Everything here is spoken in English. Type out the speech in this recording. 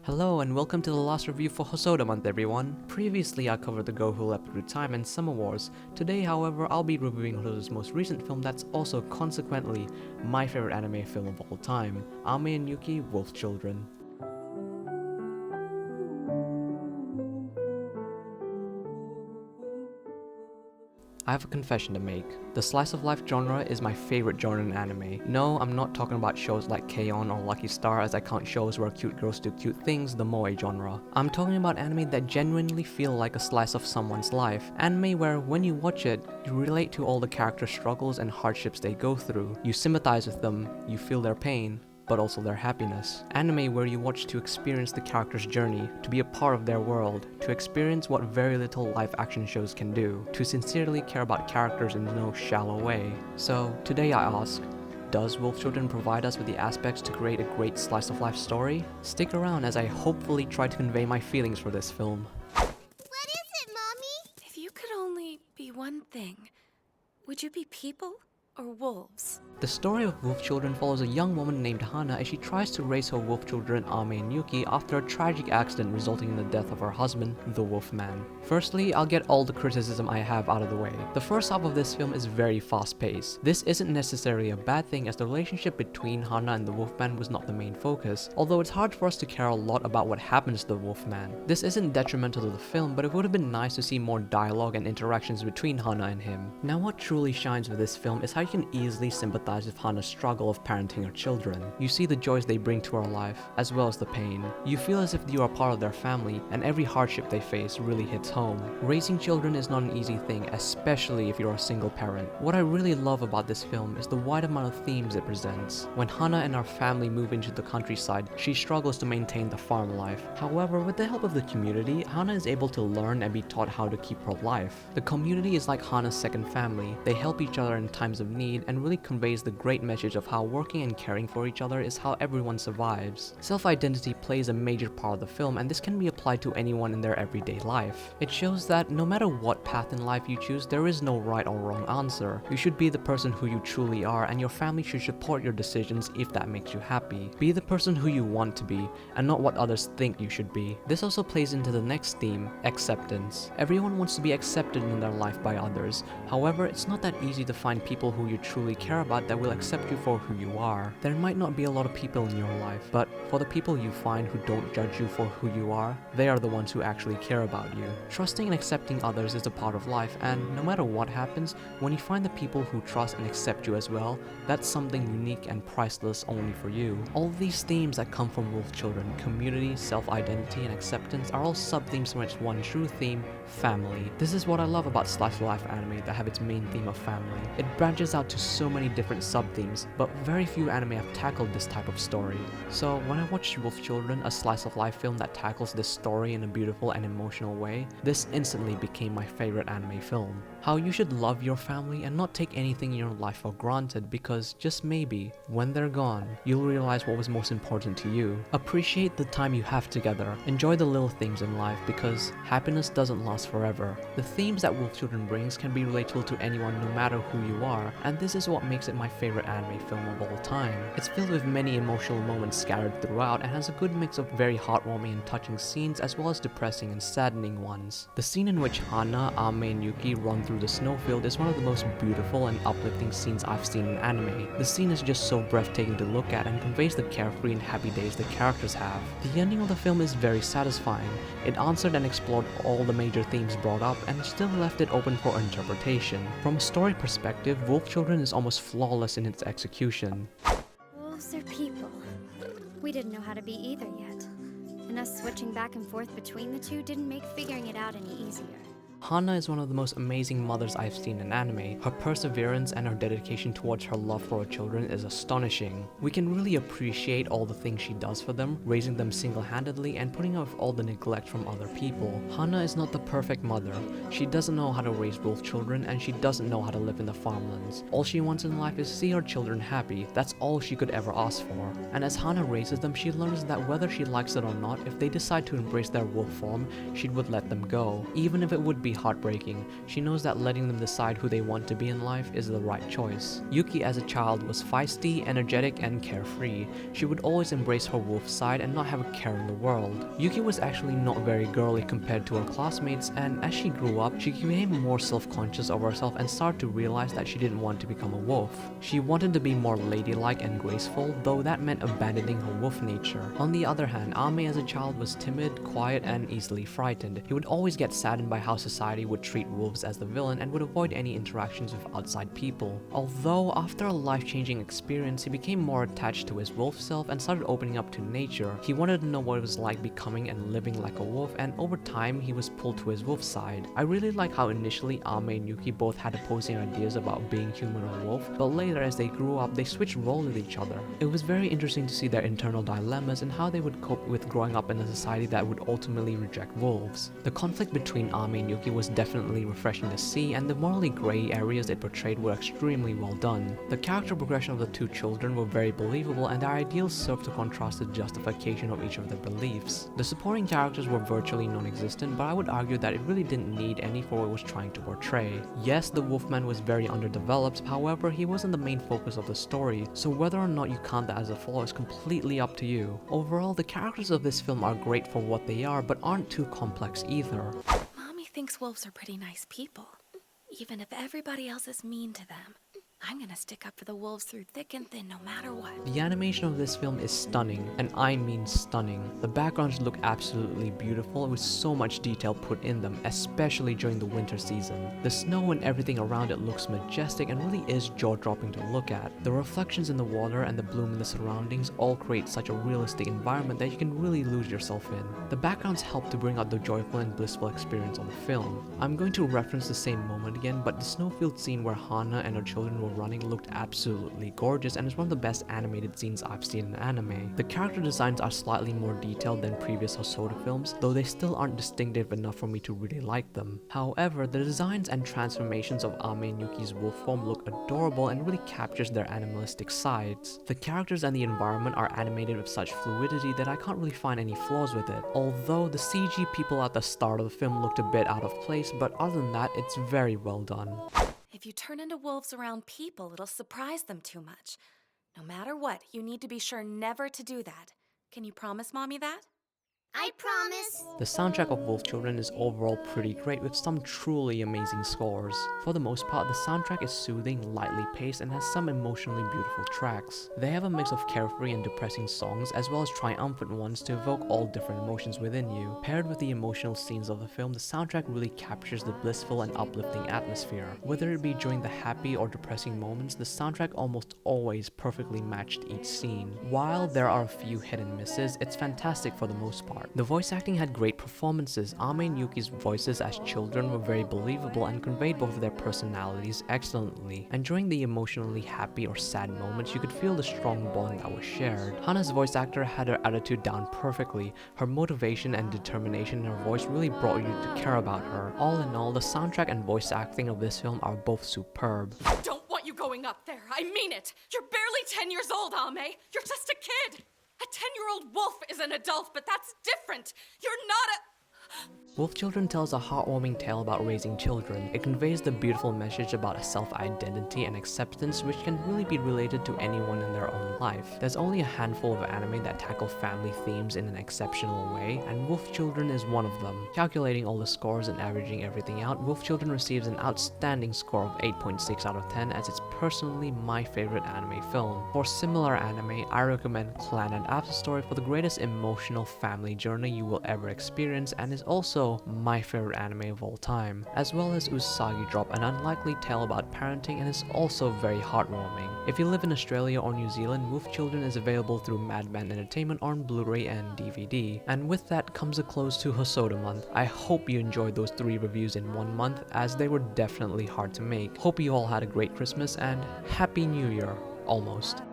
Hello and welcome to the last review for Hosoda Month everyone. Previously I covered the Go Who Leopard Through Time and Summer Wars. Today however I'll be reviewing Hosoda's most recent film that's also consequently my favorite anime film of all time, Ame and Yuki Wolf Children. I have a confession to make. The slice of life genre is my favorite genre in anime. No, I'm not talking about shows like K-On! Or Lucky Star, as I count shows where cute girls do cute things, the moe genre. I'm talking about anime that genuinely feel like a slice of someone's life. Anime where when you watch it, you relate to all the character struggles and hardships they go through. You sympathize with them, you feel their pain, but also their happiness. Anime where you watch to experience the character's journey, to be a part of their world, to experience what very little live action shows can do, to sincerely care about characters in no shallow way. So today I ask, does Wolf Children provide us with the aspects to create a great slice of life story? Stick around as I hopefully try to convey my feelings for this film. What is it, Mommy? If you could only be one thing, would you be people or wolves? The story of Wolf Children follows a young woman named Hana as she tries to raise her wolf children Ame and Yuki after a tragic accident resulting in the death of her husband, the Wolfman. Firstly, I'll get all the criticism I have out of the way. The first half of this film is very fast-paced. This isn't necessarily a bad thing as the relationship between Hana and the Wolfman was not the main focus, although it's hard for us to care a lot about what happens to the Wolfman. This isn't detrimental to the film, but it would have been nice to see more dialogue and interactions between Hana and him. Now what truly shines with this film is how you can easily sympathize with Hana's struggle of parenting her children. You see the joys they bring to her life, as well as the pain. You feel as if you are part of their family, and every hardship they face really hits home. Raising children is not an easy thing, especially if you're a single parent. What I really love about this film is the wide amount of themes it presents. When Hana and her family move into the countryside, she struggles to maintain the farm life. However, with the help of the community, Hana is able to learn and be taught how to keep her life. The community is like Hana's second family. They help each other in times of need and really conveys the great message of how working and caring for each other is how everyone survives. Self-identity plays a major part of the film, and this can be applied to anyone in their everyday life. It shows that no matter what path in life you choose, there is no right or wrong answer. You should be the person who you truly are, and your family should support your decisions if that makes you happy. Be the person who you want to be, and not what others think you should be. This also plays into the next theme, acceptance. Everyone wants to be accepted in their life by others. However, it's not that easy to find people who you truly care about that will accept you for who you are. There might not be a lot of people in your life, but for the people you find who don't judge you for who you are, they are the ones who actually care about you. Trusting and accepting others is a part of life, and no matter what happens, when you find the people who trust and accept you as well, that's something unique and priceless only for you. All of these themes that come from Wolf Children, community, self-identity, and acceptance are all sub-themes from its one true theme, family. This is what I love about slice of life anime that have its main theme of family. It branches out to so many different sub-themes, but very few anime have tackled this type of story. So when I watched Wolf Children, a slice of life film that tackles this story in a beautiful and emotional way, this instantly became my favorite anime film. How you should love your family and not take anything in your life for granted, because just maybe, when they're gone, you'll realize what was most important to you. Appreciate the time you have together. Enjoy the little things in life, because happiness doesn't last forever. The themes that Wolf Children brings can be relatable to anyone no matter who you are, and this is what makes it my favorite anime film of all time. It's filled with many emotional moments scattered throughout and has a good mix of very heartwarming and touching scenes as well as depressing and saddening ones. The scene in which Hana, Ame, and Yuki run through the snowfield is one of the most beautiful and uplifting scenes I've seen in anime. The scene is just so breathtaking to look at and conveys the carefree and happy days the characters have. The ending of the film is very satisfying. It answered and explored all the major themes brought up and still left it open for interpretation. From a story perspective, Wolf Children is almost flawless in its execution. Wolves are people. We didn't know how to be either yet. And us switching back and forth between the two didn't make figuring it out any easier. Hana is one of the most amazing mothers I've seen in anime. Her perseverance and her dedication towards her love for her children is astonishing. We can really appreciate all the things she does for them, raising them single-handedly and putting up with all the neglect from other people. Hana is not the perfect mother. She doesn't know how to raise wolf children, and she doesn't know how to live in the farmlands. All she wants in life is to see her children happy. That's all she could ever ask for. And as Hana raises them, she learns that whether she likes it or not, if they decide to embrace their wolf form, she would let them go, even if it would be be heartbreaking, she knows that letting them decide who they want to be in life is the right choice. Yuki as a child was feisty, energetic, and carefree. She would always embrace her wolf side and not have a care in the world. Yuki was actually not very girly compared to her classmates, and as she grew up, she became more self-conscious of herself and started to realize that she didn't want to become a wolf. She wanted to be more ladylike and graceful, though that meant abandoning her wolf nature. On the other hand, Ame as a child was timid, quiet, and easily frightened. He would always get saddened by how society would treat wolves as the villain and would avoid any interactions with outside people. Although, after a life-changing experience, he became more attached to his wolf self and started opening up to nature. He wanted to know what it was like becoming and living like a wolf, and over time, he was pulled to his wolf side. I really like how initially Ame and Yuki both had opposing ideas about being human or wolf, but later as they grew up, they switched roles with each other. It was very interesting to see their internal dilemmas and how they would cope with growing up in a society that would ultimately reject wolves. The conflict between Ame and Yuki was definitely refreshing to see, and the morally grey areas it portrayed were extremely well done. The character progression of the two children were very believable, and their ideals served to contrast the justification of each of their beliefs. The supporting characters were virtually non-existent, but I would argue that it really didn't need any for what it was trying to portray. Yes, the Wolfman was very underdeveloped, however, he wasn't the main focus of the story, so whether or not you count that as a flaw is completely up to you. Overall, the characters of this film are great for what they are, but aren't too complex either. Mommy thinks wolves are pretty nice people. Even if everybody else is mean to them, I'm gonna stick up for the wolves through thick and thin no matter what. The animation of this film is stunning, and I mean stunning. The backgrounds look absolutely beautiful with so much detail put in them, especially during the winter season. The snow and everything around it looks majestic and really is jaw-dropping to look at. The reflections in the water and the bloom in the surroundings all create such a realistic environment that you can really lose yourself in. The backgrounds help to bring out the joyful and blissful experience of the film. I'm going to reference the same moment again, but the snowfield scene where Hana and her children were running looked absolutely gorgeous and is one of the best animated scenes I've seen in anime. The character designs are slightly more detailed than previous Hosoda films, though they still aren't distinctive enough for me to really like them. However, the designs and transformations of Ame and Yuki's wolf form look adorable and really captures their animalistic sides. The characters and the environment are animated with such fluidity that I can't really find any flaws with it, although the CG people at the start of the film looked a bit out of place, but other than that, it's very well done. If you turn into wolves around people, it'll surprise them too much. No matter what, you need to be sure never to do that. Can you promise Mommy that? I promise. The soundtrack of Wolf Children is overall pretty great with some truly amazing scores. For the most part, the soundtrack is soothing, lightly paced, and has some emotionally beautiful tracks. They have a mix of carefree and depressing songs, as well as triumphant ones to evoke all different emotions within you. Paired with the emotional scenes of the film, the soundtrack really captures the blissful and uplifting atmosphere. Whether it be during the happy or depressing moments, the soundtrack almost always perfectly matched each scene. While there are a few hit and misses, it's fantastic for the most part. The voice acting had great performances. Ame and Yuki's voices as children were very believable and conveyed both of their personalities excellently. And during the emotionally happy or sad moments, you could feel the strong bond that was shared. Hana's voice actor had her attitude down perfectly. Her motivation and determination in her voice really brought you to care about her. All in all, the soundtrack and voice acting of this film are both superb. I don't want you going up there. I mean it. You're barely 10 years old, Ame. You're just a kid. A 10-year-old wolf is an adult, but that's different. You're not a... Wolf Children tells a heartwarming tale about raising children. It conveys the beautiful message about a self-identity and acceptance which can really be related to anyone in their own life. There's only a handful of anime that tackle family themes in an exceptional way, and Wolf Children is one of them. Calculating all the scores and averaging everything out, Wolf Children receives an outstanding score of 8.6 out of 10 as it's personally my favorite anime film. For similar anime, I recommend Clan and After Story for the greatest emotional family journey you will ever experience and is also my favorite anime of all time, as well as Usagi Drop, an unlikely tale about parenting and is also very heartwarming. If you live in Australia or New Zealand, Wolf Children is available through Madman Entertainment on Blu-ray and DVD. And with that comes a close to Hosoda Month. I hope you enjoyed those 3 reviews in 1 month, as they were definitely hard to make. Hope you all had a great Christmas and Happy New Year, almost.